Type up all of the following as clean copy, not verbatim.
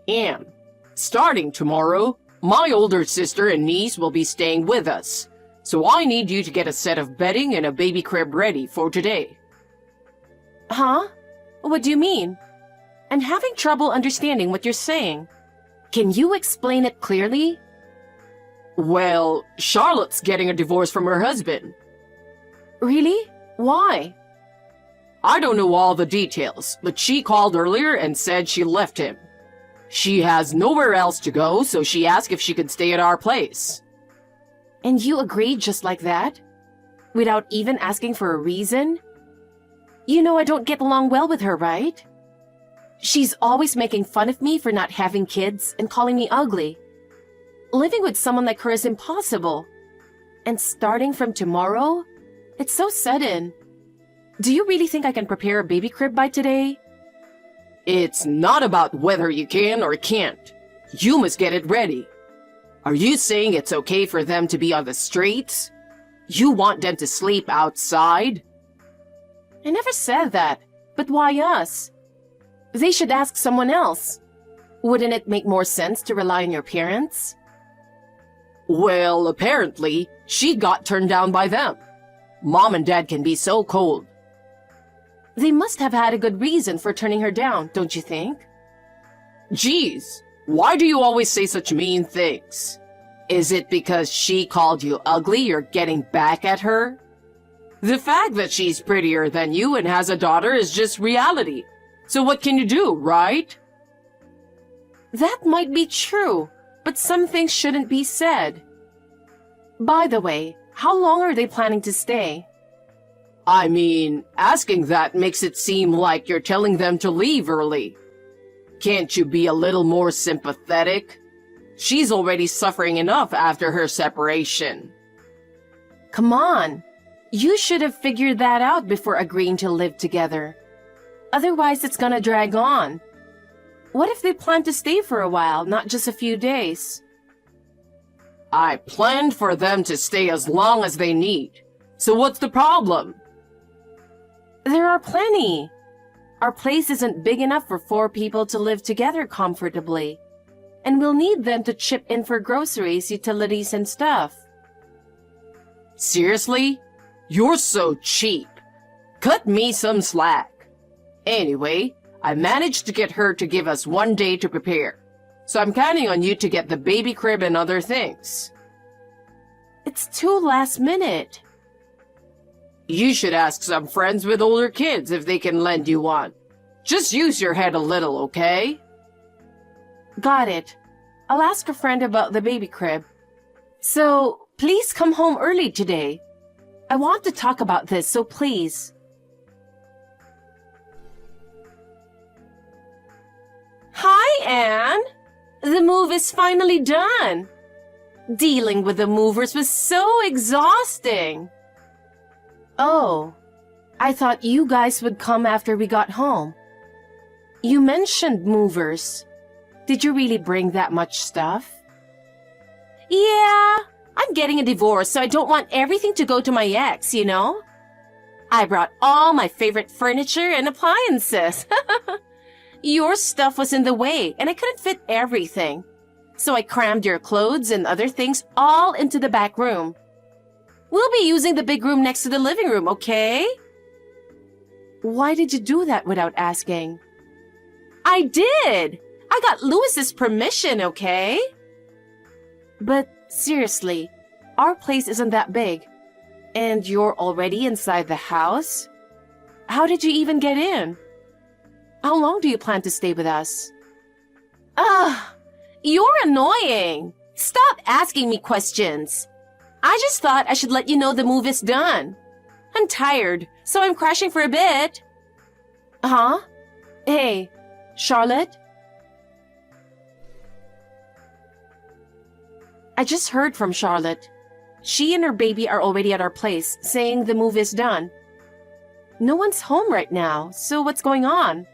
Anne, starting tomorrow, my older sister and niece will be staying with us, so I need you to get a set of bedding and a baby crib ready for today. Huh? What do you mean? I'm having trouble understanding what you're saying. Can you explain it clearly? Well, Charlotte's getting a divorce from her husband. Really? Why? I don't know all the details, but she called earlier and said she left him. She has nowhere else to go, so she asked if she could stay at our place. And you agreed just like that? Without even asking for a reason? You know I don't get along well with her, right? She's always making fun of me for not having kids and calling me ugly. Living with someone like her is impossible. And starting from tomorrow? It's so sudden. Do you really think I can prepare a baby crib by today? It's not about whether you can or can't. You must get it ready. Are you saying it's okay for them to be on the streets? You want them to sleep outside? I never said that. But why us? They should ask someone else. Wouldn't it make more sense to rely on your parents? Well, apparently, she got turned down by them. Mom and Dad can be so cold. They must have had a good reason for turning her down, don't you think? Geez, why do you always say such mean things? Is it because she called you ugly you're getting back at her? The fact that she's prettier than you and has a daughter is just reality. So what can you do, right? That might be true, but some things shouldn't be said. By the way, how long are they planning to stay? I mean, asking that makes it seem like you're telling them to leave early. Can't you be a little more sympathetic? She's already suffering enough after her separation. Come on. You should have figured that out before agreeing to live together. Otherwise, it's gonna drag on. What if they plan to stay for a while, not just a few days? I planned for them to stay as long as they need. So what's the problem? There are plenty. Our place isn't big enough for 4 people to live together comfortably. And we'll need them to chip in for groceries, utilities, and stuff. Seriously? You're so cheap. Cut me some slack. Anyway, I managed to get her to give us 1 day to prepare. So I'm counting on you to get the baby crib and other things. It's too last minute. You should ask some friends with older kids if they can lend you one. Just use your head a little, okay? Got it. I'll ask a friend about the baby crib. So, please come home early today. I want to talk about this, so please. Hi, Anne. The move is finally done. Dealing with the movers was so exhausting. Oh, I thought you guys would come after we got home. You mentioned movers. Did you really bring that much stuff? Yeah, I'm getting a divorce, so I don't want everything to go to my ex, you know? I brought all my favorite furniture and appliances. Your stuff was in the way, and I couldn't fit everything. So I crammed your clothes and other things all into the back room. We'll be using the big room next to the living room, okay? Why did you do that without asking? I did! I got Louis's permission, okay? But seriously, our place isn't that big. And you're already inside the house? How did you even get in? How long do you plan to stay with us? You're annoying. Stop asking me questions. I just thought I should let you know the move is done. I'm tired, so I'm crashing for a bit. Huh? Hey, Charlotte? I just heard from Charlotte. She and her baby are already at our place, saying the move is done. No one's home right now, so what's going on?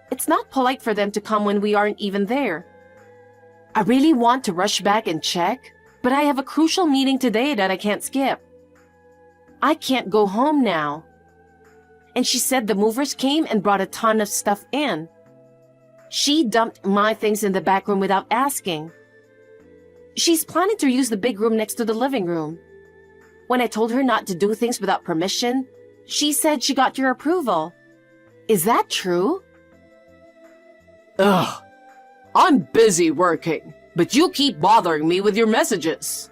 It's not polite for them to come when we aren't even there. I really want to rush back and check, but I have a crucial meeting today that I can't skip. I can't go home now. And she said the movers came and brought a ton of stuff in. She dumped my things in the back room without asking. She's planning to use the big room next to the living room. When I told her not to do things without permission, she said she got your approval. Is that true? Ugh. I'm busy working, but you keep bothering me with your messages.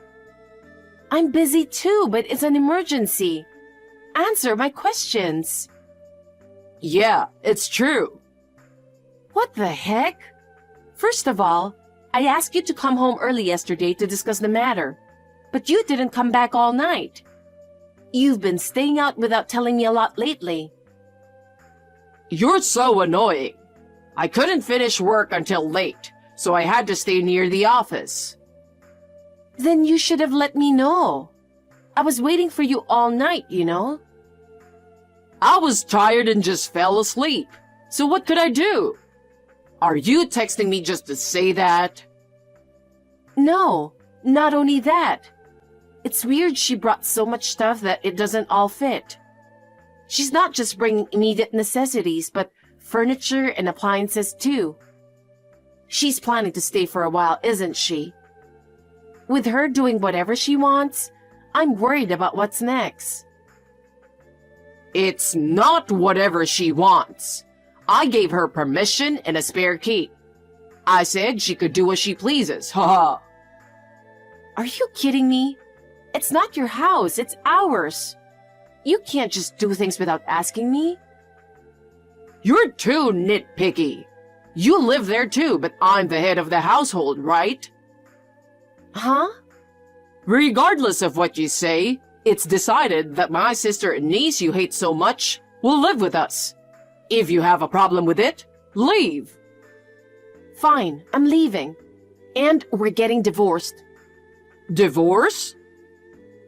I'm busy too, but it's an emergency. Answer my questions. Yeah, it's true. What the heck? First of all, I asked you to come home early yesterday to discuss the matter, but you didn't come back all night. You've been staying out without telling me a lot lately. You're so annoying. I couldn't finish work until late, so I had to stay near the office. Then you should have let me know. I was waiting for you all night, you know. I was tired and just fell asleep. So what could I do? Are you texting me just to say that? No, not only that. It's weird she brought so much stuff that it doesn't all fit. She's not just bringing immediate necessities, but furniture and appliances too. She's planning to stay for a while, isn't she? With her doing whatever she wants, I'm worried about what's next. It's not whatever she wants. I gave her permission and a spare key. I said she could do as she pleases, haha. Are you kidding me? It's not your house, it's ours. You can't just do things without asking me. You're too nitpicky. You live there too, but I'm the head of the household, right? Huh? Regardless of what you say, it's decided that my sister and niece you hate so much will live with us. If you have a problem with it, leave. Fine, I'm leaving. And we're getting divorced. Divorce?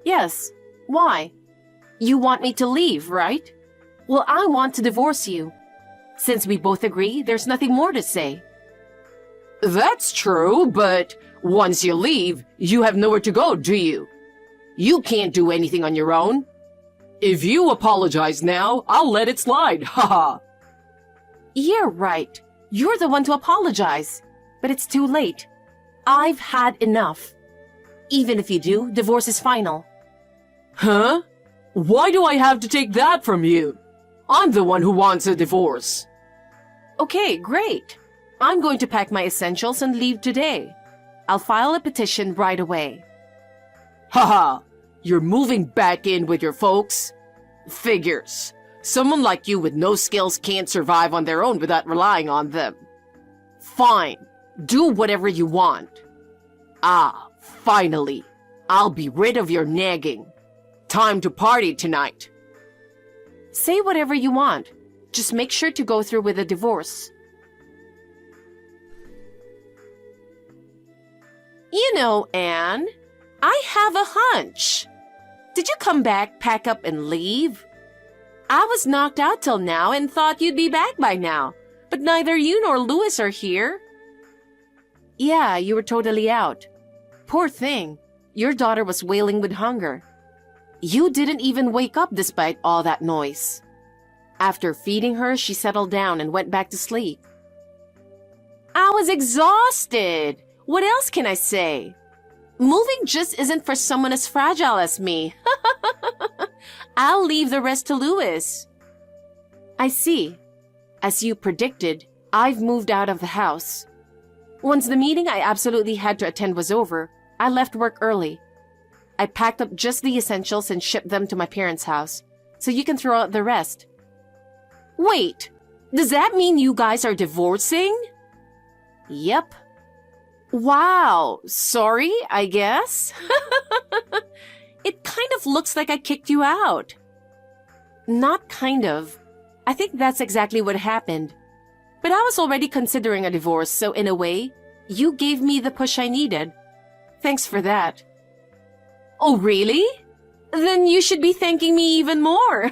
Yes. Why? You want me to leave, right? Well, I want to divorce you. Since we both agree, there's nothing more to say. That's true, but once you leave, you have nowhere to go, do you? You can't do anything on your own. If you apologize now, I'll let it slide, haha. Yeah, right. You're the one to apologize. But it's too late. I've had enough. Even if you do, divorce is final. Huh? Why do I have to take that from you? I'm the one who wants a divorce. Okay, great. I'm going to pack my essentials and leave today. I'll file a petition right away. Haha, you're moving back in with your folks? Figures. Someone like you with no skills can't survive on their own without relying on them. Fine, do whatever you want. Ah, finally, I'll be rid of your nagging. Time to party tonight. Say whatever you want. Just make sure to go through with a divorce. You know, Anne, I have a hunch. Did you come back, pack up, and leave? I was knocked out till now and thought you'd be back by now, but neither you nor Louis are here. Yeah, you were totally out. Poor thing. Your daughter was wailing with hunger. You didn't even wake up despite all that noise. After feeding her, she settled down and went back to sleep. I was exhausted. What else can I say? Moving just isn't for someone as fragile as me. I'll leave the rest to Louis. I see. As you predicted, I've moved out of the house. Once the meeting I absolutely had to attend was over, I left work early. I packed up just the essentials and shipped them to my parents' house, so you can throw out the rest. Wait, does that mean you guys are divorcing? Yep. Wow, sorry, I guess. It kind of looks like I kicked you out. Not kind of. I think that's exactly what happened. But I was already considering a divorce, so in a way, you gave me the push I needed. Thanks for that. Oh, really? Then you should be thanking me even more.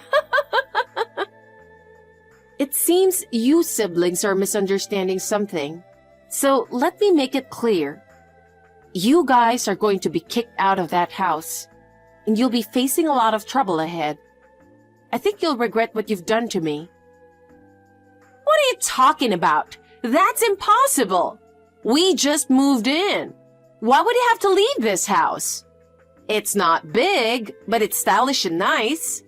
It seems you siblings are misunderstanding something. So let me make it clear. You guys are going to be kicked out of that house, and you'll be facing a lot of trouble ahead. I think you'll regret what you've done to me. What are you talking about? That's impossible. We just moved in. Why would you have to leave this house? It's not big, but it's stylish and nice.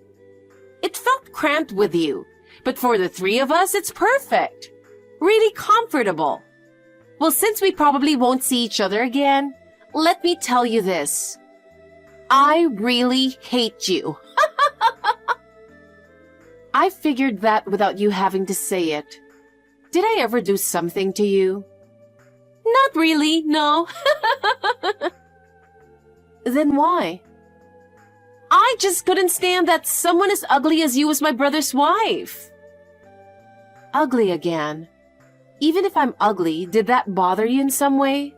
It felt cramped with you, but for the three of us, it's perfect. Really comfortable. Well, since we probably won't see each other again, let me tell you this. I really hate you. I figured that without you having to say it. Did I ever do something to you? Not really, no. Then why? I just couldn't stand that someone as ugly as you was my brother's wife. Ugly again. Even if I'm ugly, did that bother you in some way?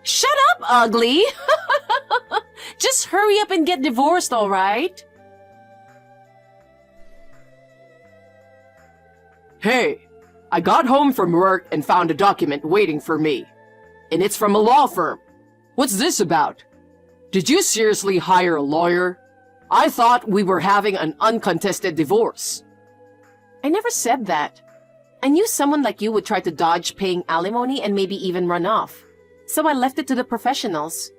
Shut up, ugly! Just hurry up and get divorced, all right? Hey, I got home from work and found a document waiting for me. And it's from a law firm. What's this about? Did you seriously hire a lawyer? I thought we were having an uncontested divorce. I never said that. I knew someone like you would try to dodge paying alimony and maybe even run off. So I left it to the professionals.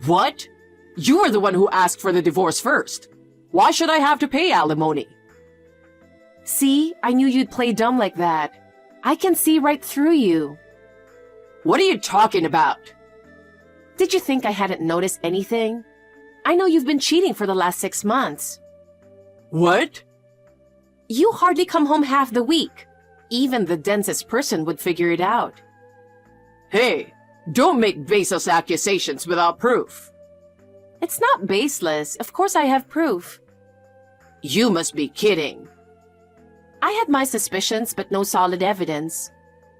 What? You were the one who asked for the divorce first. Why should I have to pay alimony? See, I knew you'd play dumb like that. I can see right through you. What are you talking about? Did you think I hadn't noticed anything? I know you've been cheating for the last 6 months. What? You hardly come home half the week. Even the densest person would figure it out. Hey, don't make baseless accusations without proof. It's not baseless. Of course I have proof. You must be kidding. I had my suspicions, but no solid evidence.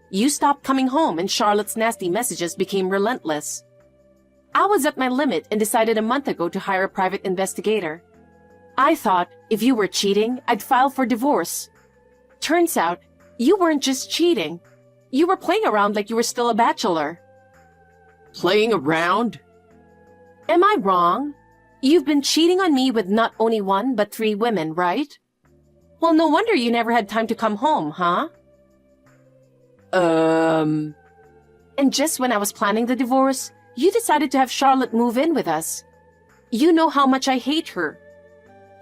You stopped coming home and Charlotte's nasty messages became relentless. I was at my limit and decided a month ago to hire a private investigator. I thought if you were cheating, I'd file for divorce. Turns out, you weren't just cheating. You were playing around like you were still a bachelor. Playing around? Am I wrong? You've been cheating on me with not only one, but 3 women, right? Well, no wonder you never had time to come home, huh? And just when I was planning the divorce, you decided to have Charlotte move in with us. You know how much I hate her.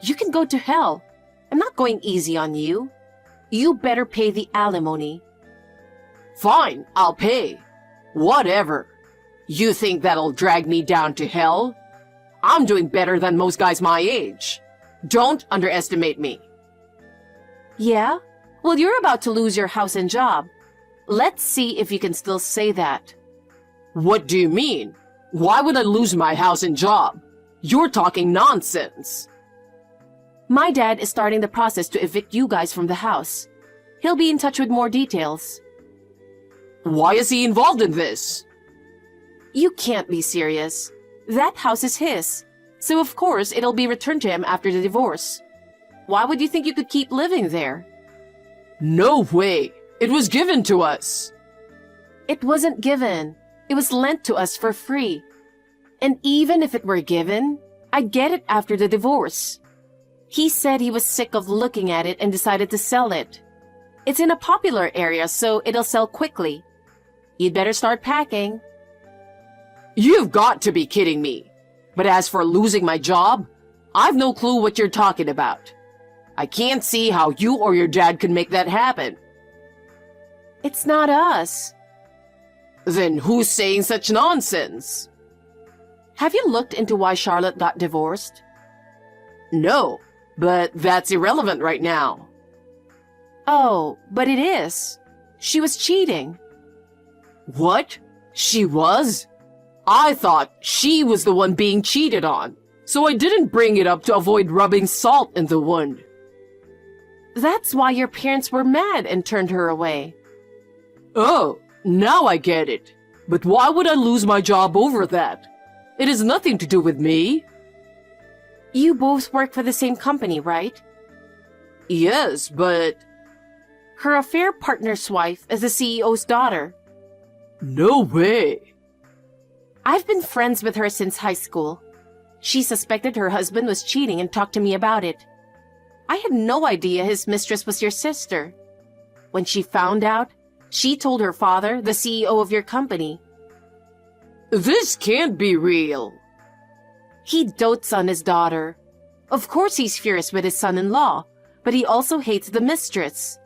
You can go to hell. I'm not going easy on you. You better pay the alimony. Fine, I'll pay. Whatever. You think that'll drag me down to hell? I'm doing better than most guys my age. Don't underestimate me. Yeah? Well, you're about to lose your house and job. Let's see if you can still say that. What do you mean? Why would I lose my house and job? You're talking nonsense. My dad is starting the process to evict you guys from the house. He'll be in touch with more details. Why is he involved in this? You can't be serious. That house is his. So of course it'll be returned to him after the divorce. Why would you think you could keep living there? No way. It was given to us. It wasn't given. It was lent to us for free. And even if it were given, I'd get it after the divorce. He said he was sick of looking at it and decided to sell it. It's in a popular area, so it'll sell quickly. You'd better start packing. You've got to be kidding me. But as for losing my job, I've no clue what you're talking about. I can't see how you or your dad could make that happen. It's not us. Then who's saying such nonsense? Have you looked into why Charlotte got divorced? No, but that's irrelevant right now. Oh, but it is. She was cheating. What? She was? I thought she was the one being cheated on, so I didn't bring it up to avoid rubbing salt in the wound. That's why your parents were mad and turned her away. Oh, now I get it. But why would I lose my job over that? It has nothing to do with me. You both work for the same company, right? Yes, but... Her affair partner's wife is the CEO's daughter. No way. I've been friends with her since high school. She suspected her husband was cheating and talked to me about it. I had no idea his mistress was your sister. When she found out, she told her father, the CEO of your company. This can't be real. He dotes on his daughter. Of course he's furious with his son-in-law, but he also hates the mistress.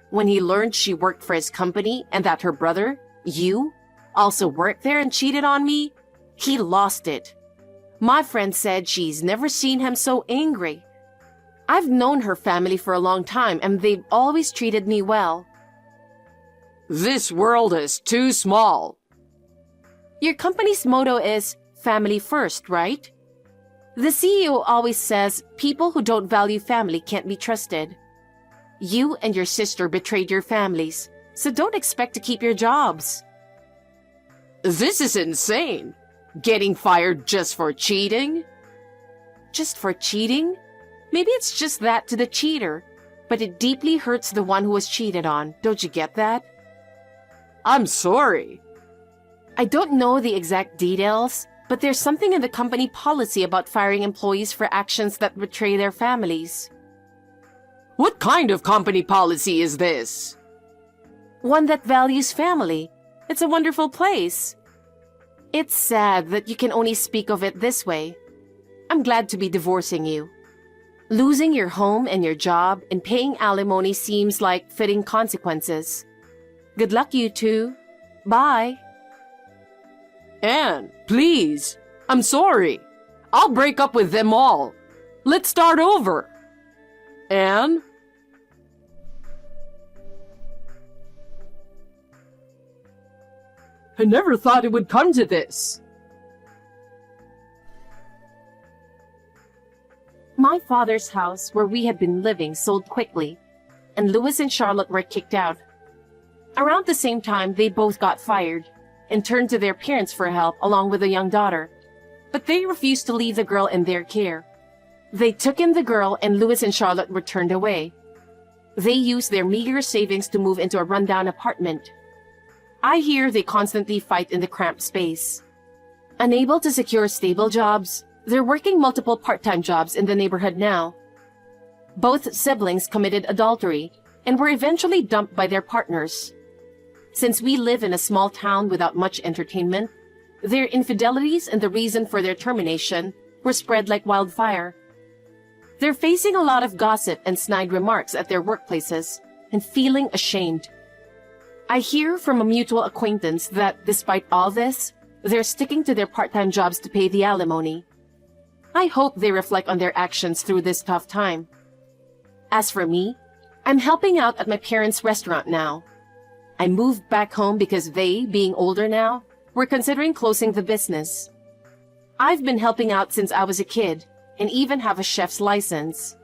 When he learned she worked for his company and that her brother, you, also worked there and cheated on me, he lost it. My friend said she's never seen him so angry. I've known her family for a long time and they've always treated me well. This world is too small. Your company's motto is family first, right? The CEO always says people who don't value family can't be trusted. You and your sister betrayed your families, so don't expect to keep your jobs. This is insane. Getting fired just for cheating? Just for cheating? Maybe it's just that to the cheater, but it deeply hurts the one who was cheated on. Don't you get that? I'm sorry. I don't know the exact details, but there's something in the company policy about firing employees for actions that betray their families. What kind of company policy is this? One that values family. It's a wonderful place. It's sad that you can only speak of it this way. I'm glad to be divorcing you. Losing your home and your job and paying alimony seems like fitting consequences. Good luck, you two. Bye. Anne, please. I'm sorry. I'll break up with them all. Let's start over. Anne? I never thought it would come to this. My father's house, where we had been living, sold quickly, and Louis and Charlotte were kicked out. Around the same time, they both got fired and turned to their parents for help along with a young daughter. But they refused to leave the girl in their care. They took in the girl and Louis and Charlotte were turned away. They used their meager savings to move into a rundown apartment. I hear they constantly fight in the cramped space. Unable to secure stable jobs, they're working multiple part-time jobs in the neighborhood now. Both siblings committed adultery and were eventually dumped by their partners. Since we live in a small town without much entertainment, their infidelities and the reason for their termination were spread like wildfire. They're facing a lot of gossip and snide remarks at their workplaces and feeling ashamed. I hear from a mutual acquaintance that despite all this, they're sticking to their part-time jobs to pay the alimony. I hope they reflect on their actions through this tough time. As for me, I'm helping out at my parents' restaurant now. I moved back home because they, being older now, were considering closing the business. I've been helping out since I was a kid and even have a chef's license.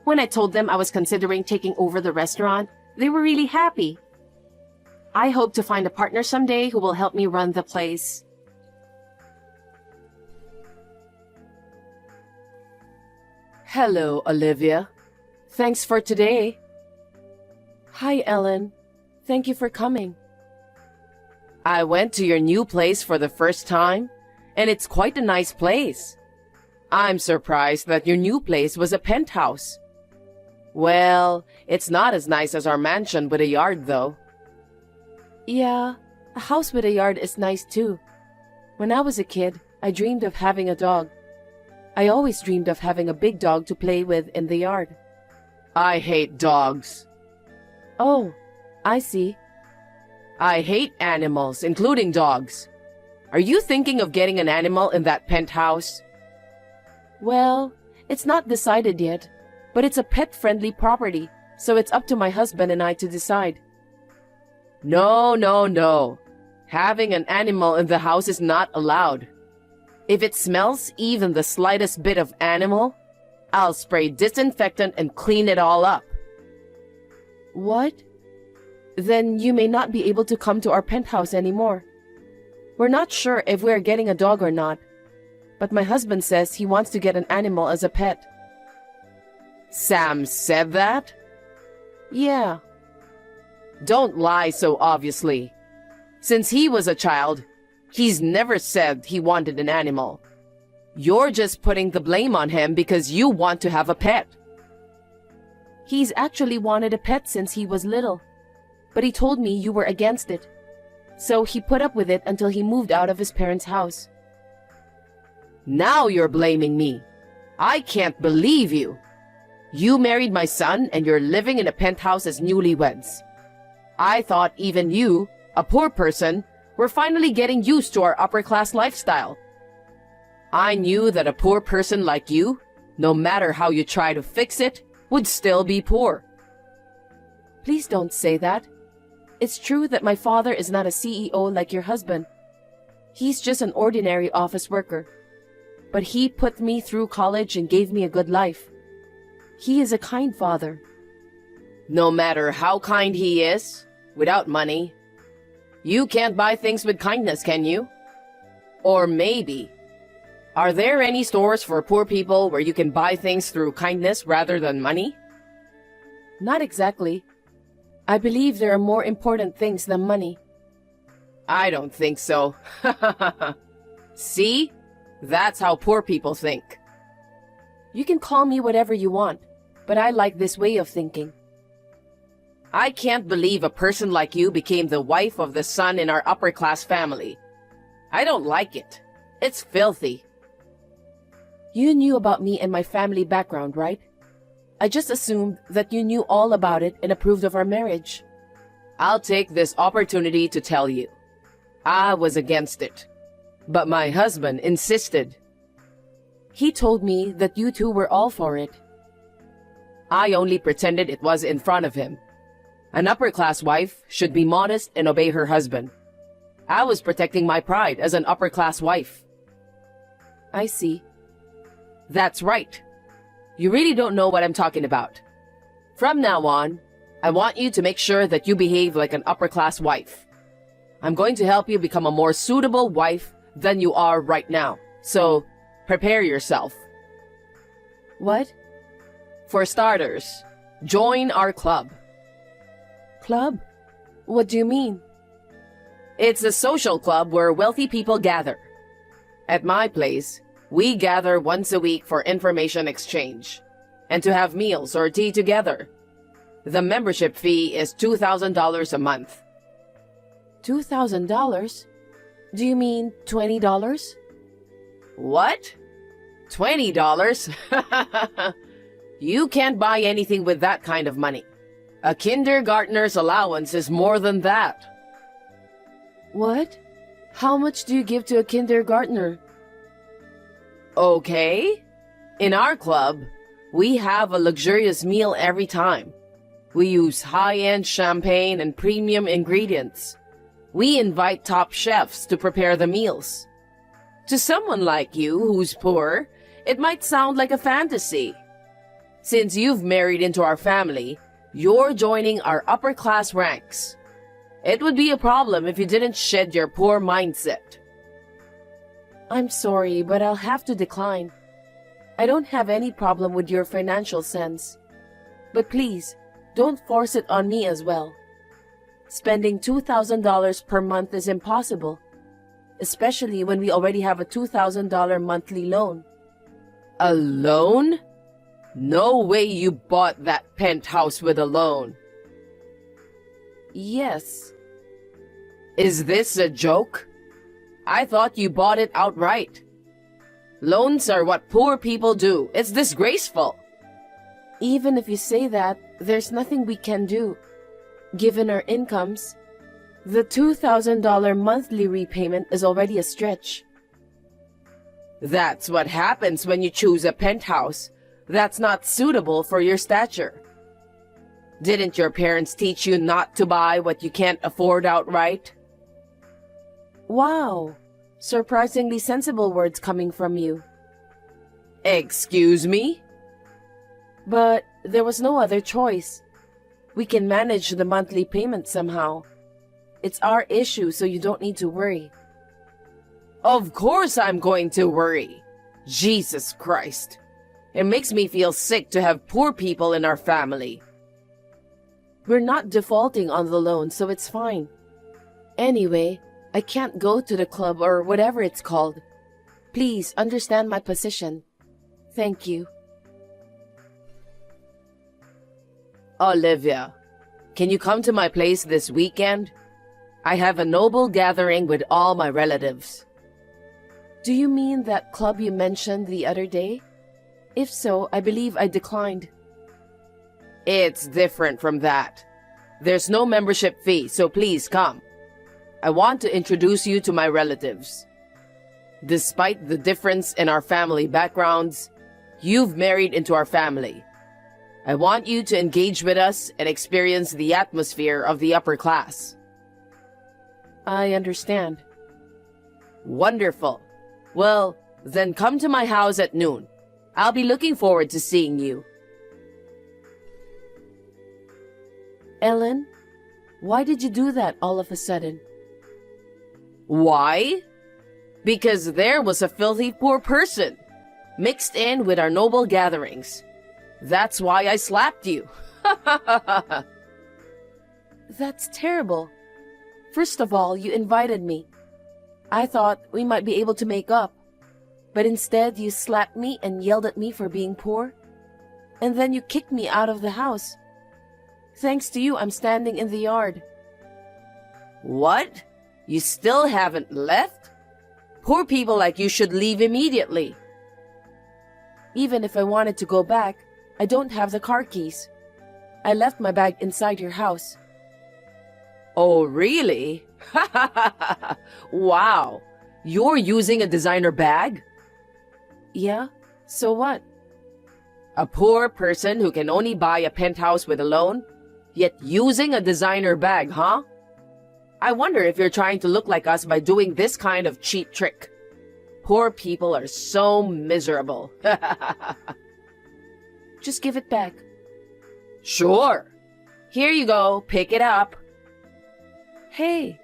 When I told them I was considering taking over the restaurant, they were really happy. I hope to find a partner someday who will help me run the place. Hello, Olivia. Thanks for today. Hi, Ellen. Thank you for coming. I went to your new place for the first time, and it's quite a nice place. I'm surprised that your new place was a penthouse. Well, it's not as nice as our mansion with a yard, though. Yeah, a house with a yard is nice too. When I was a kid, I dreamed of having a dog. I always dreamed of having a big dog to play with in the yard. I hate dogs. Oh, I see. I hate animals, including dogs. Are you thinking of getting an animal in that penthouse? Well, it's not decided yet, but it's a pet-friendly property, so it's up to my husband and I to decide. No, no, no. Having an animal in the house is not allowed. If it smells even the slightest bit of animal, I'll spray disinfectant and clean it all up. What? Then you may not be able to come to our penthouse anymore. We're not sure if we're getting a dog or not, but my husband says he wants to get an animal as a pet. Sam said that? Yeah. Don't lie so obviously. Since he was a child, he's never said he wanted an animal. You're just putting the blame on him because you want to have a pet. He's actually wanted a pet since he was little, but he told me you were against it. So he put up with it until he moved out of his parents' house. Now you're blaming me. I can't believe you. You married my son and you're living in a penthouse as newlyweds. I thought even you, a poor person, were finally getting used to our upper-class lifestyle. I knew that a poor person like you, no matter how you try to fix it, would still be poor. Please don't say that. It's true that my father is not a CEO like your husband. He's just an ordinary office worker. But he put me through college and gave me a good life. He is a kind father. No matter how kind he is, without money, you can't buy things with kindness, can you? Or maybe, are there any stores for poor people where you can buy things through kindness rather than money? Not exactly. I believe there are more important things than money. I don't think so. See? That's how poor people think. You can call me whatever you want, but I like this way of thinking. I can't believe a person like you became the wife of the son in our upper-class family. I don't like it. It's filthy. You knew about me and my family background, right? I just assumed that you knew all about it and approved of our marriage. I'll take this opportunity to tell you. I was against it. But my husband insisted. He told me that you two were all for it. I only pretended it was in front of him. An upper-class wife should be modest and obey her husband. I was protecting my pride as an upper-class wife. I see. That's right. You really don't know what I'm talking about. From now on, I want you to make sure that you behave like an upper-class wife. I'm going to help you become a more suitable wife than you are right now. So, prepare yourself. What? For starters, join our club. Club? What do you mean? It's a social club where wealthy people gather. At my place, we gather once a week for information exchange and to have meals or tea together. The membership fee is $2,000 a month. $2,000? Do you mean $20? What? $20? You can't buy anything with that kind of money. A kindergartner's allowance is more than that. What? How much do you give to a kindergartner? Okay. In our club, we have a luxurious meal every time. We use high-end champagne and premium ingredients. We invite top chefs to prepare the meals. To someone like you who's poor, it might sound like a fantasy. Since you've married into our family, you're joining our upper-class ranks. It would be a problem if you didn't shed your poor mindset. I'm sorry, but I'll have to decline. I don't have any problem with your financial sense. But please, don't force it on me as well. Spending $2,000 per month is impossible, especially when we already have a $2,000 monthly loan. A loan? No way you bought that penthouse with a loan. Yes. Is this a joke? I thought you bought it outright. Loans are what poor people do. It's disgraceful. Even if you say that, there's nothing we can do. Given our incomes, the $2,000 monthly repayment is already a stretch. That's what happens when you choose a penthouse that's not suitable for your stature. Didn't your parents teach you not to buy what you can't afford outright? Wow, surprisingly sensible words coming from you. Excuse me? But there was no other choice. We can manage the monthly payment somehow. It's our issue, so you don't need to worry. Of course I'm going to worry. Jesus Christ. It makes me feel sick to have poor people in our family. We're not defaulting on the loan, so it's fine. Anyway, I can't go to the club or whatever it's called. Please understand my position. Thank you. Olivia, Can you come to my place this weekend? I have a noble gathering with all my relatives. Do you mean that club you mentioned the other day? If so, I believe I declined. It's different from that. There's no membership fee, so please come. I want to introduce you to my relatives. Despite the difference in our family backgrounds, you've married into our family. I want you to engage with us and experience the atmosphere of the upper class. I understand. Wonderful. Well, then come to my house at noon. I'll be looking forward to seeing you. Ellen, why did you do that all of a sudden? Why? Because there was a filthy poor person mixed in with our noble gatherings. That's why I slapped you. That's terrible. First of all, you invited me. I thought we might be able to make up. But instead, you slapped me and yelled at me for being poor. And then you kicked me out of the house. Thanks to you, I'm standing in the yard. What? You still haven't left? Poor people like you should leave immediately. Even if I wanted to go back, I don't have the car keys. I left my bag inside your house. Oh, really? Wow. You're using a designer bag? Yeah? So what? A poor person who can only buy a penthouse with a loan, yet using a designer bag, huh? I wonder if you're trying to look like us by doing this kind of cheap trick. Poor people are so miserable. Just give it back. Sure. Here you go. Pick it up. Hey,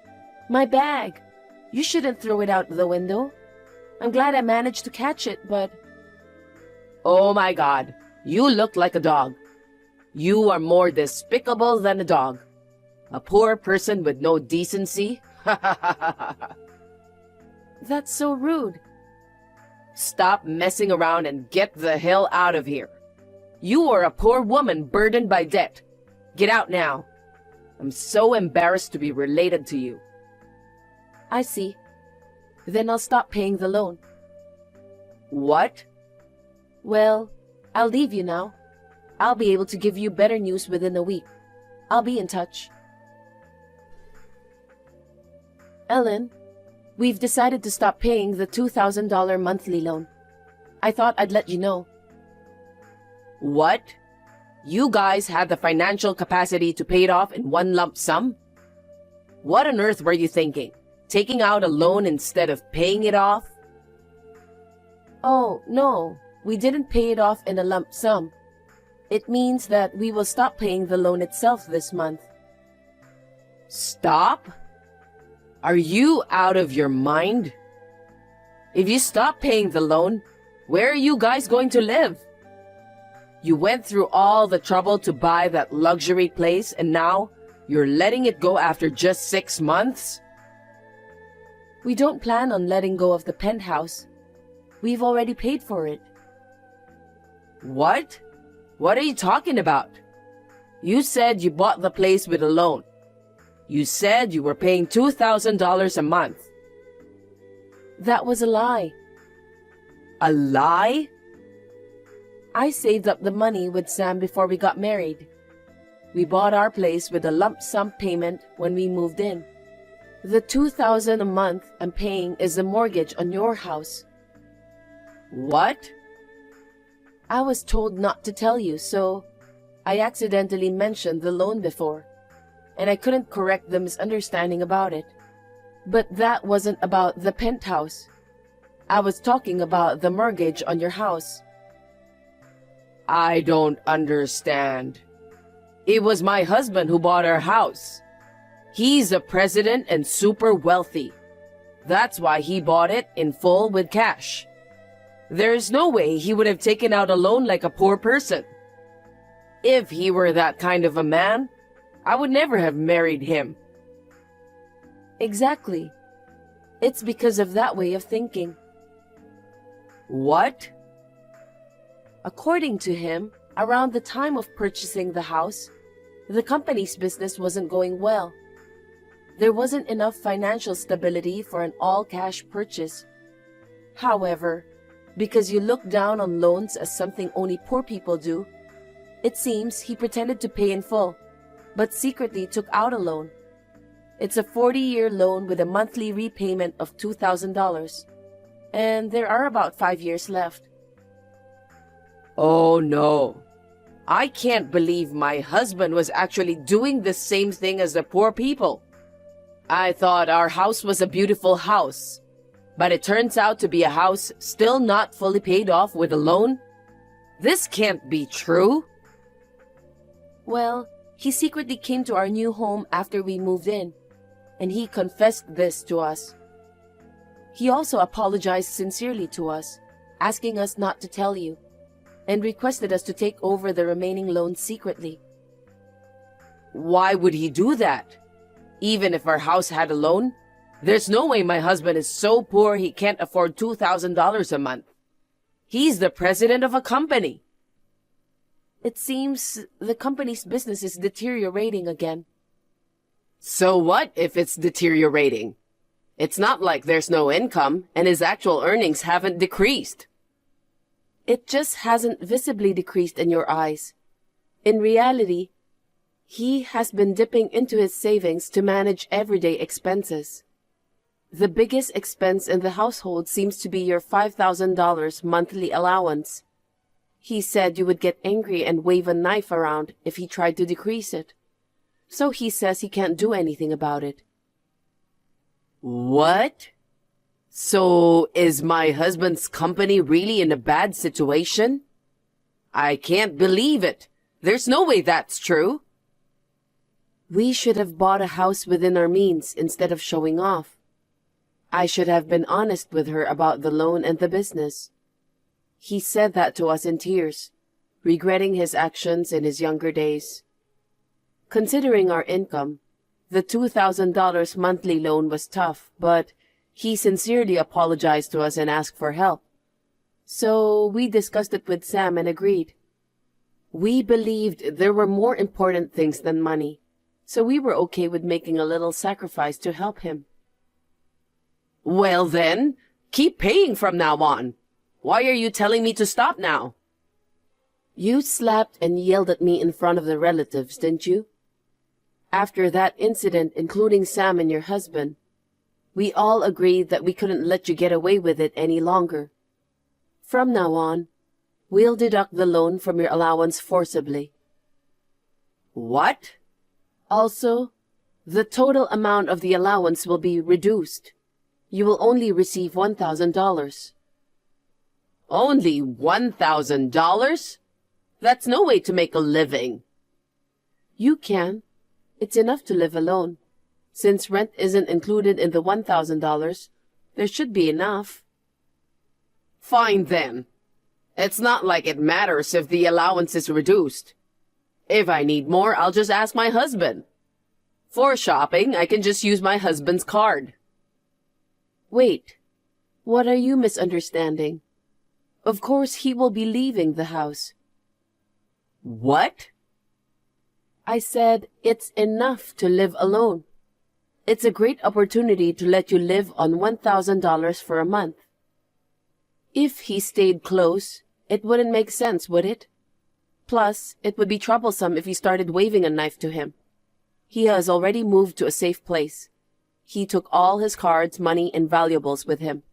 my bag. You shouldn't throw it out the window. I'm glad I managed to catch it, but... Oh my God. You look like a dog. You are more despicable than a dog. A poor person with no decency? That's so rude. Stop messing around and get the hell out of here. You are a poor woman burdened by debt. Get out now. I'm so embarrassed to be related to you. I see. Then I'll stop paying the loan. What? Well, I'll leave you now. I'll be able to give you better news within a week. I'll be in touch. Ellen, we've decided to stop paying the $2,000 monthly loan. I thought I'd let you know. What? You guys had the financial capacity to pay it off in one lump sum? What on earth were you thinking? Taking out a loan instead of paying it off? Oh, no. We didn't pay it off in a lump sum. It means that we will stop paying the loan itself this month. Stop? Are you out of your mind? If you stop paying the loan, where are you guys going to live? You went through all the trouble to buy that luxury place and now you're letting it go after just 6 months? We don't plan on letting go of the penthouse. We've already paid for it. What? What are you talking about? You said you bought the place with a loan. You said you were paying $2,000 a month. That was a lie. A lie? I saved up the money with Sam before we got married. We bought our place with a lump sum payment when we moved in. The $2,000 a month I'm paying is the mortgage on your house. What? I was told not to tell you, so I accidentally mentioned the loan before, and I couldn't correct the misunderstanding about it. But that wasn't about the penthouse. I was talking about the mortgage on your house. I don't understand. It was my husband who bought our house. He's a president and super wealthy. That's why he bought it in full with cash. There's no way he would have taken out a loan like a poor person. If he were that kind of a man, I would never have married him. Exactly. It's because of that way of thinking. What? According to him, around the time of purchasing the house, The company's business wasn't going well. There wasn't enough financial stability for an all-cash purchase. However, because you look down on loans as something only poor people do, it seems he pretended to pay in full, but secretly took out a loan. It's a 40-year loan with a monthly repayment of $2,000, and there are about 5 years left. Oh no. I can't believe my husband was actually doing the same thing as the poor people. I thought our house was a beautiful house, but it turns out to be a house still not fully paid off with a loan? This can't be true. Well, he secretly came to our new home after we moved in, and he confessed this to us. He also apologized sincerely to us, asking us not to tell you, and requested us to take over the remaining loan secretly. Why would he do that? Even if our house had a loan, there's no way my husband is so poor he can't afford $2,000 a month. He's the president of a company. It seems the company's business is deteriorating again. So what if it's deteriorating? It's not like there's no income and his actual earnings haven't decreased. It just hasn't visibly decreased in your eyes. In reality, he has been dipping into his savings to manage everyday expenses. The biggest expense in the household seems to be your $5,000 monthly allowance. He said you would get angry and wave a knife around if he tried to decrease it. So he says he can't do anything about it. What? So is my husband's company really in a bad situation? I can't believe it. There's no way that's true. We should have bought a house within our means instead of showing off. I should have been honest with her about the loan and the business. He said that to us in tears, regretting his actions in his younger days. Considering our income, the $2,000 monthly loan was tough, but he sincerely apologized to us and asked for help. So we discussed it with Sam and agreed. We believed there were more important things than money, so we were okay with making a little sacrifice to help him. Well then, keep paying from now on. Why are you telling me to stop now? You slapped and yelled at me in front of the relatives, didn't you? After that incident, including Sam and your husband, we all agreed that we couldn't let you get away with it any longer. From now on, we'll deduct the loan from your allowance forcibly. What? Also, the total amount of the allowance will be reduced. You will only receive $1,000. Only $1,000? That's no way to make a living. You can. It's enough to live alone. Since rent isn't included in the $1,000, there should be enough. Fine then. It's not like it matters if the allowance is reduced. If I need more, I'll just ask my husband. For shopping, I can just use my husband's card. Wait, what are you misunderstanding? Of course he will be leaving the house. What? I said it's enough to live alone. It's a great opportunity to let you live on $1,000 for a month. If he stayed close, it wouldn't make sense, would it? Plus, it would be troublesome if you started waving a knife to him. He has already moved to a safe place. He took all his cards, money, and valuables with him.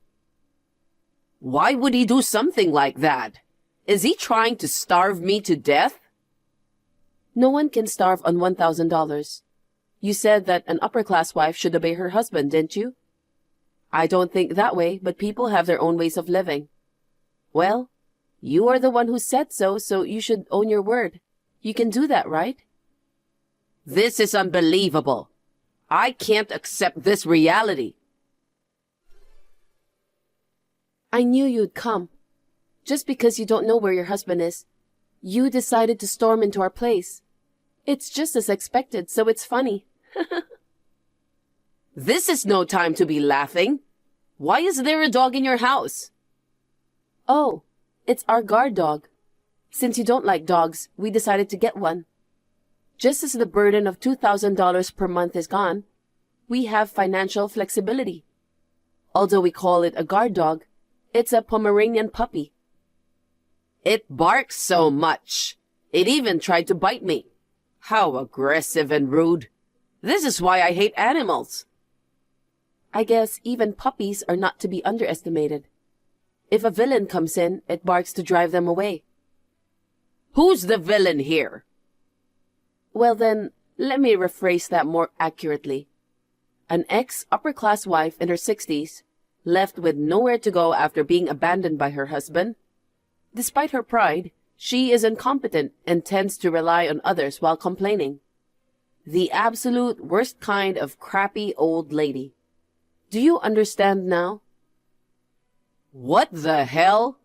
Why would he do something like that? Is he trying to starve me to death? No one can starve on $1,000. You said that an upper-class wife should obey her husband, didn't you? I don't think that way, but people have their own ways of living. Well, you are the one who said so, so you should own your word. You can do that, right? This is unbelievable. I can't accept this reality. I knew you'd come. Just because you don't know where your husband is, you decided to storm into our place. It's just as expected, so it's funny. This is no time to be laughing. Why is there a dog in your house? Oh, it's our guard dog. Since you don't like dogs, we decided to get one. Just as the burden of $2,000 per month is gone, we have financial flexibility. Although we call it a guard dog, it's a Pomeranian puppy. It barks so much. It even tried to bite me. How aggressive and rude. This is why I hate animals. I guess even puppies are not to be underestimated. If a villain comes in, it barks to drive them away. Who's the villain here? Well then, let me rephrase that more accurately. An ex-upper-class wife in her 60s, left with nowhere to go after being abandoned by her husband. Despite her pride, she is incompetent and tends to rely on others while complaining. The absolute worst kind of crappy old lady. Do you understand now? What the hell?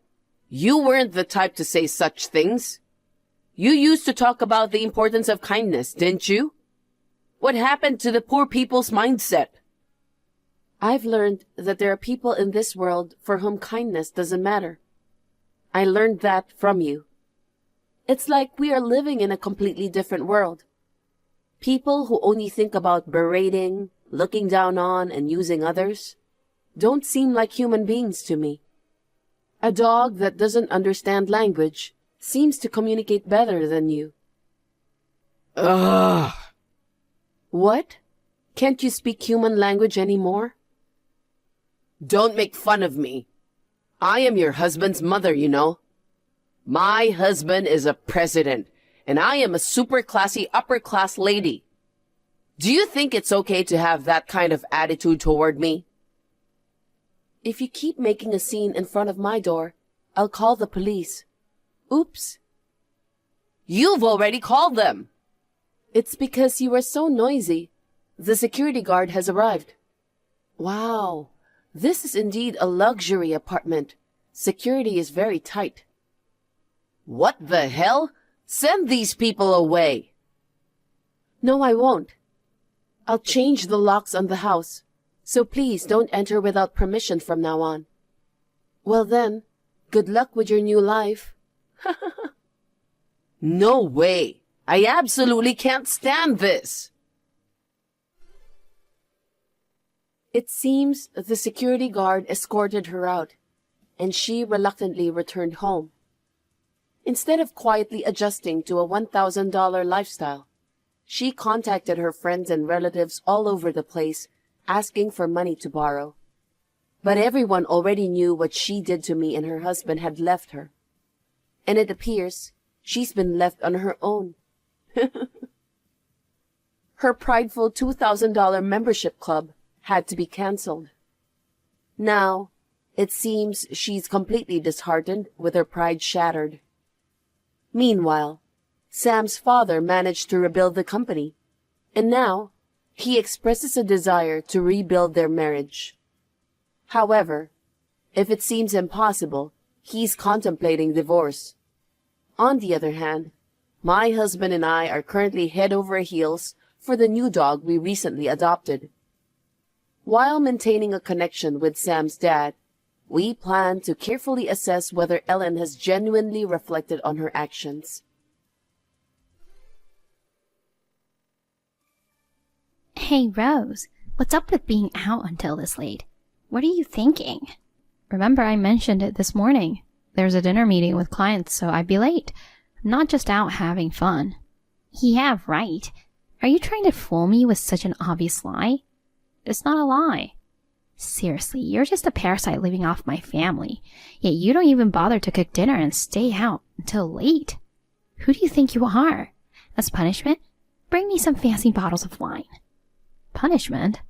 You weren't the type to say such things. You used to talk about the importance of kindness, didn't you? What happened to the poor people's mindset? I've learned that there are people in this world for whom kindness doesn't matter. I learned that from you. It's like we are living in a completely different world. People who only think about berating, looking down on, and using others don't seem like human beings to me. A dog that doesn't understand language seems to communicate better than you. Ugh. What? Can't you speak human language anymore? Don't make fun of me. I am your husband's mother, you know. My husband is a president, and I am a super classy upper-class lady. Do you think it's okay to have that kind of attitude toward me? If you keep making a scene in front of my door, I'll call the police. Oops. You've already called them. It's because you are so noisy. The security guard has arrived. Wow, this is indeed a luxury apartment. Security is very tight. What the hell? Send these people away. No, I won't. I'll change the locks on the house, so please don't enter without permission from now on. Well then, good luck with your new life. No way. I absolutely can't stand this. It seems the security guard escorted her out, and she reluctantly returned home. Instead of quietly adjusting to a $1,000 lifestyle, she contacted her friends and relatives all over the place, asking for money to borrow. But everyone already knew what she did to me and her husband had left her. And it appears she's been left on her own. Her prideful $2,000 membership club had to be canceled. Now, it seems she's completely disheartened with her pride shattered. Meanwhile, Sam's father managed to rebuild the company, and now he expresses a desire to rebuild their marriage. However, if it seems impossible, he's contemplating divorce. On the other hand, my husband and I are currently head over heels for the new dog we recently adopted. While maintaining a connection with Sam's dad, we plan to carefully assess whether Ellen has genuinely reflected on her actions. Hey, Rose, what's up with being out until this late? What are you thinking? Remember I mentioned it this morning. There's a dinner meeting with clients, so I'd be late. I'm not just out having fun. Yeah, right. Are you trying to fool me with such an obvious lie? It's not a lie. Seriously, you're just a parasite living off my family, yet you don't even bother to cook dinner and stay out until late. Who do you think you are? As punishment, bring me some fancy bottles of wine. Punishment?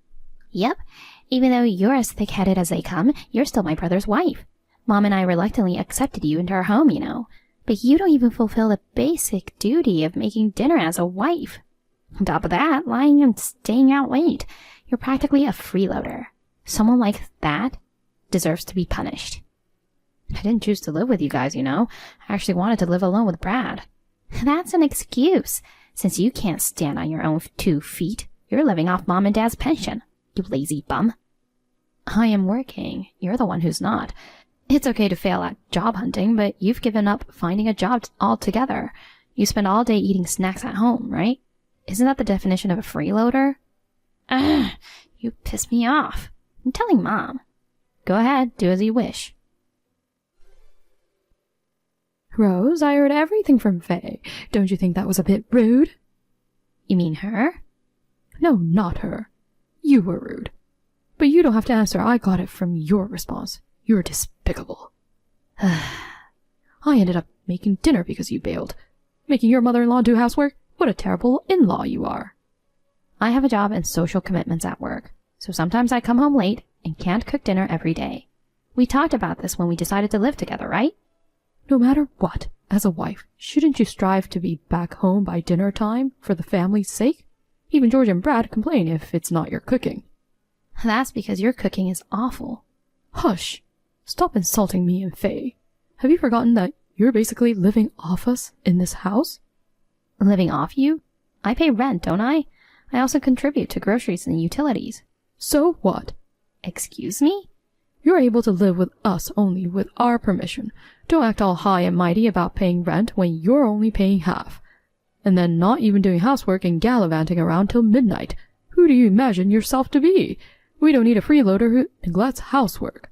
Yep, even though you're as thick-headed as they come, you're still my brother's wife. Mom and I reluctantly accepted you into our home, you know, but you don't even fulfill the basic duty of making dinner as a wife. On top of that, lying and staying out late, you're practically a freeloader. Someone like that deserves to be punished. I didn't choose to live with you guys, you know. I actually wanted to live alone with Brad. That's an excuse. Since you can't stand on your own 2 feet, you're living off Mom and Dad's pension, you lazy bum. I am working. You're the one who's not. It's okay to fail at job hunting, but you've given up finding a job altogether. You spend all day eating snacks at home, right? Isn't that the definition of a freeloader? Ugh, you piss me off. I'm telling Mom. Go ahead, do as you wish. Rose, I heard everything from Faye. Don't you think that was a bit rude? You mean her? No, not her. You were rude. But you don't have to answer. I got it from your response. You're despicable. I ended up making dinner because you bailed. Making your mother-in-law do housework? What a terrible in-law you are. I have a job and social commitments at work, so sometimes I come home late and can't cook dinner every day. We talked about this when we decided to live together, right? No matter what, as a wife, shouldn't you strive to be back home by dinner time for the family's sake? Even George and Brad complain if it's not your cooking. That's because your cooking is awful. Hush! Stop insulting me and Faye. Have you forgotten that you're basically living off us in this house? Living off you? I pay rent, don't I? I also contribute to groceries and utilities. So what? Excuse me? You're able to live with us only with our permission. Don't act all high and mighty about paying rent when you're only paying half. And then not even doing housework and gallivanting around till midnight. Who do you imagine yourself to be? We don't need a freeloader who neglects housework.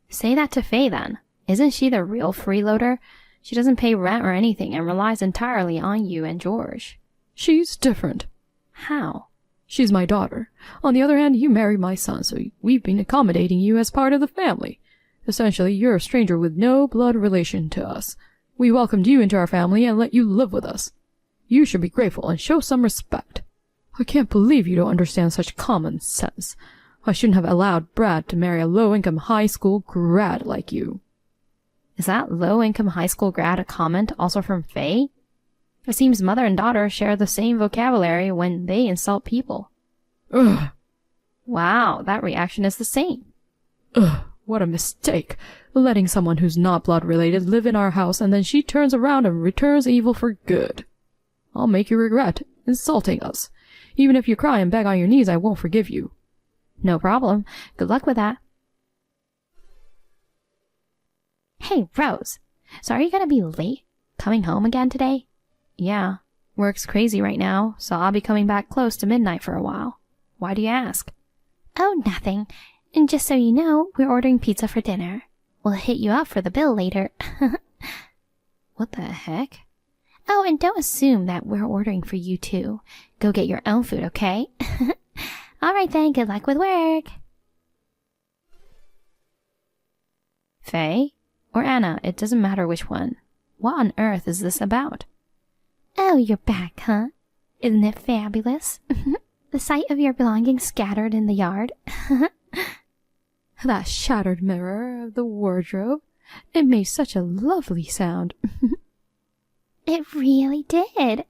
Say that to Faye then. Isn't she the real freeloader? She doesn't pay rent or anything and relies entirely on you and George. She's different. How? She's my daughter. On the other hand, you married my son, so we've been accommodating you as part of the family. Essentially, you're a stranger with no blood relation to us. We welcomed you into our family and let you live with us. You should be grateful and show some respect. I can't believe you don't understand such common sense. I shouldn't have allowed Brad to marry a low-income high school grad like you. Is that low-income high school grad a comment also from Faye? It seems mother and daughter share the same vocabulary when they insult people. Ugh. Wow, that reaction is the same. Ugh, what a mistake. Letting someone who's not blood-related live in our house and then she turns around and returns evil for good. I'll make you regret insulting us. Even if you cry and beg on your knees, I won't forgive you. No problem. Good luck with that. Hey, Rose. So are you gonna be late coming home again today? Yeah. Work's crazy right now, so I'll be coming back close to midnight for a while. Why do you ask? Oh, nothing. And just so you know, we're ordering pizza for dinner. We'll hit you up for the bill later. What the heck? Oh, and don't assume that we're ordering for you too. Go get your own food, okay? Alright then, good luck with work. Faye? Or Anna, it doesn't matter which one. What on earth is this about? Oh, you're back, huh? Isn't it fabulous? The sight of your belongings scattered in the yard. That shattered mirror of the wardrobe. It made such a lovely sound. It really did.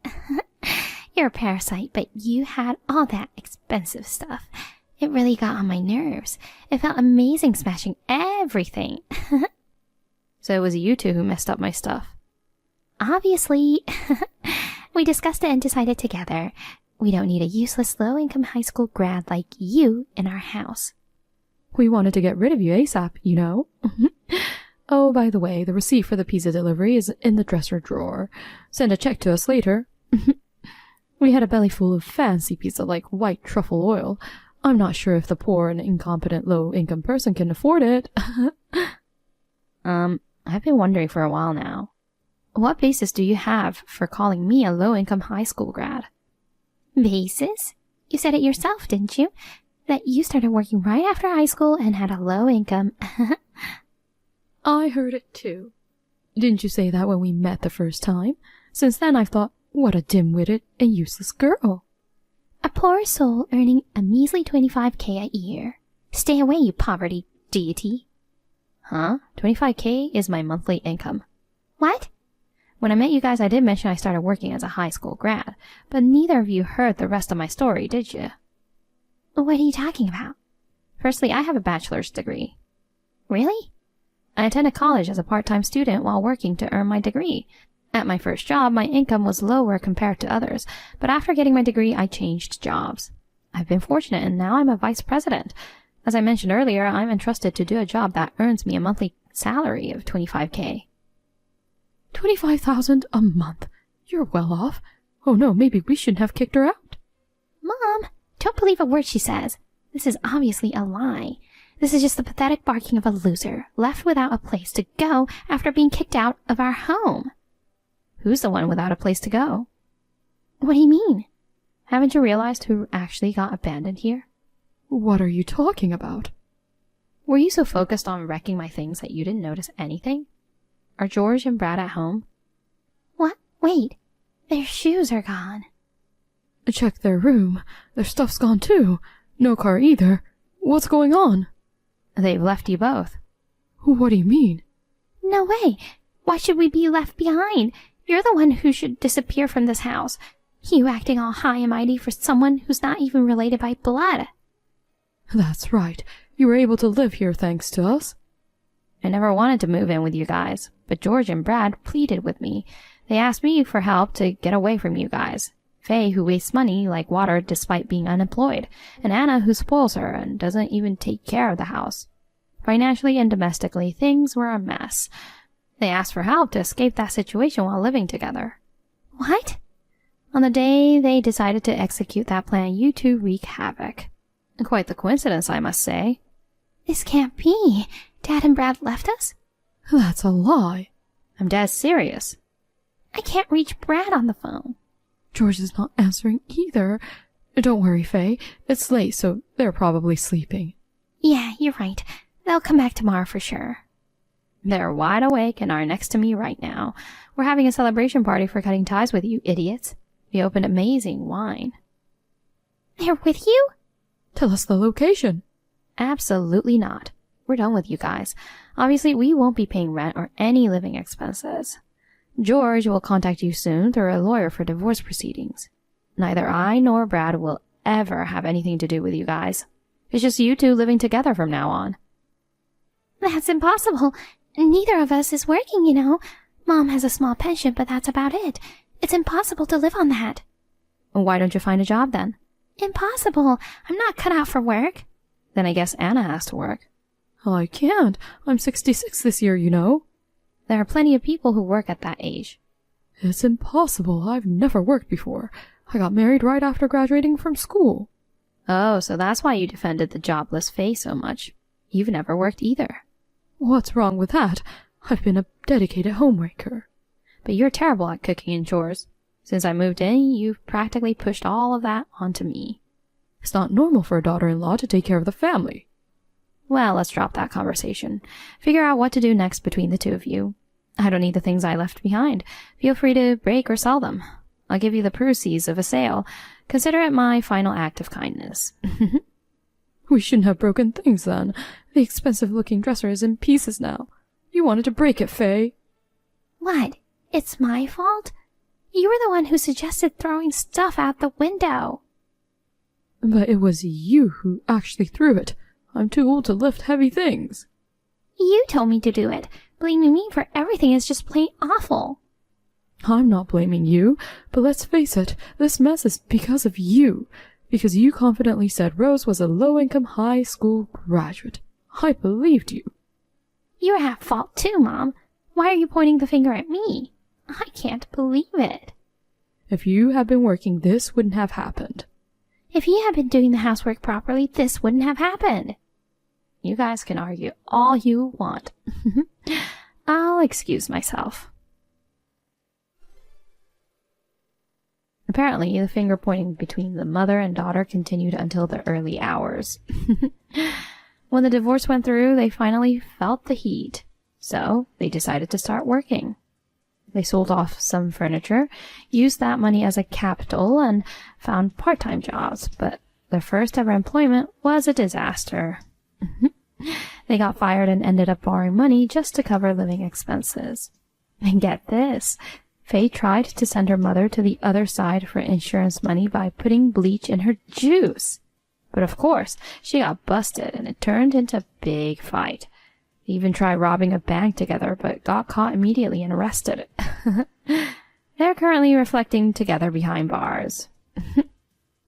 You're a parasite, but you had all that expensive stuff. It really got on my nerves. It felt amazing smashing everything. So it was you two who messed up my stuff. Obviously. We discussed it and decided together. We don't need a useless low-income high school grad like you in our house. We wanted to get rid of you ASAP, you know. Oh, by the way, the receipt for the pizza delivery is in the dresser drawer. Send a check to us later. We had a belly full of fancy pizza like white truffle oil. I'm not sure if the poor and incompetent low-income person can afford it. I've been wondering for a while now. What basis do you have for calling me a low-income high school grad? Basis? You said it yourself, didn't you? That you started working right after high school and had a low income. I heard it too. Didn't you say that when we met the first time? Since then I've thought, what a dim-witted and useless girl. A poor soul earning a measly 25K a year. Stay away, you poverty deity. Huh? 25K is my monthly income. What? When I met you guys, I did mention I started working as a high school grad, but neither of you heard the rest of my story, did you? What are you talking about? Firstly, I have a bachelor's degree. Really? I attended college as a part-time student while working to earn my degree. At my first job, my income was lower compared to others, but after getting my degree, I changed jobs. I've been fortunate and now I'm a vice president. As I mentioned earlier, I'm entrusted to do a job that earns me a monthly salary of 25K. 25,000 a month? You're well off. Oh no, maybe we shouldn't have kicked her out. Mom, don't believe a word she says. This is obviously a lie. This is just the pathetic barking of a loser, left without a place to go after being kicked out of our home. Who's the one without a place to go? What do you mean? Haven't you realized who actually got abandoned here? What are you talking about? Were you so focused on wrecking my things that you didn't notice anything? Are George and Brad at home? What? Wait. Their shoes are gone. Check their room. Their stuff's gone too. No car either. What's going on? They've left you both. What do you mean? No way. Why should we be left behind? You're the one who should disappear from this house. You acting all high and mighty for someone who's not even related by blood. That's right. You were able to live here thanks to us. I never wanted to move in with you guys, but George and Brad pleaded with me. They asked me for help to get away from you guys. Faye, who wastes money like water despite being unemployed, and Anna, who spoils her and doesn't even take care of the house. Financially and domestically, things were a mess. They asked for help to escape that situation while living together. What? On the day they decided to execute that plan, you two wreak havoc. Quite the coincidence, I must say. This can't be. Dad and Brad left us? That's a lie. I'm dead serious. I can't reach Brad on the phone. George is not answering either. Don't worry, Faye. It's late, so they're probably sleeping. Yeah, you're right. They'll come back tomorrow for sure. They're wide awake and are next to me right now. We're having a celebration party for cutting ties with you idiots. We opened amazing wine. They're with you? Tell us the location. Absolutely not. We're done with you guys. Obviously, we won't be paying rent or any living expenses. George will contact you soon through a lawyer for divorce proceedings. Neither I nor Brad will ever have anything to do with you guys. It's just you two living together from now on. That's impossible. Neither of us is working, you know. Mom has a small pension, but that's about it. It's impossible to live on that. Why don't you find a job then? Impossible. I'm not cut out for work. Then I guess Anna has to work. I can't. I'm 66 this year, you know. There are plenty of people who work at that age. It's impossible. I've never worked before. I got married right after graduating from school. Oh, so that's why you defended the jobless Faye so much. You've never worked either. What's wrong with that? I've been a dedicated homemaker. But you're terrible at cooking and chores. Since I moved in, you've practically pushed all of that onto me. It's not normal for a daughter-in-law to take care of the family. Well, let's drop that conversation. Figure out what to do next between the two of you. I don't need the things I left behind. Feel free to break or sell them. I'll give you the proceeds of a sale. Consider it my final act of kindness. We shouldn't have broken things then. The expensive-looking dresser is in pieces now. You wanted to break it, Faye. What? It's my fault? You were the one who suggested throwing stuff out the window. But it was you who actually threw it. I'm too old to lift heavy things. You told me to do it. Blaming me for everything is just plain awful. I'm not blaming you, but let's face it, this mess is because of you. Because you confidently said Rose was a low-income high school graduate. I believed you. You're at fault too, Mom. Why are you pointing the finger at me? I can't believe it. If you had been working, this wouldn't have happened. If you had been doing the housework properly, this wouldn't have happened. You guys can argue all you want. I'll excuse myself. Apparently, the finger pointing between the mother and daughter continued until the early hours. When the divorce went through, they finally felt the heat. So, they decided to start working. They sold off some furniture, used that money as a capital, and found part-time jobs, but their first ever employment was a disaster. They got fired and ended up borrowing money just to cover living expenses. And get this, Faye tried to send her mother to the other side for insurance money by putting bleach in her juice. But of course, she got busted and it turned into a big fight. They even tried robbing a bank together, but got caught immediately and arrested. They're currently reflecting together behind bars.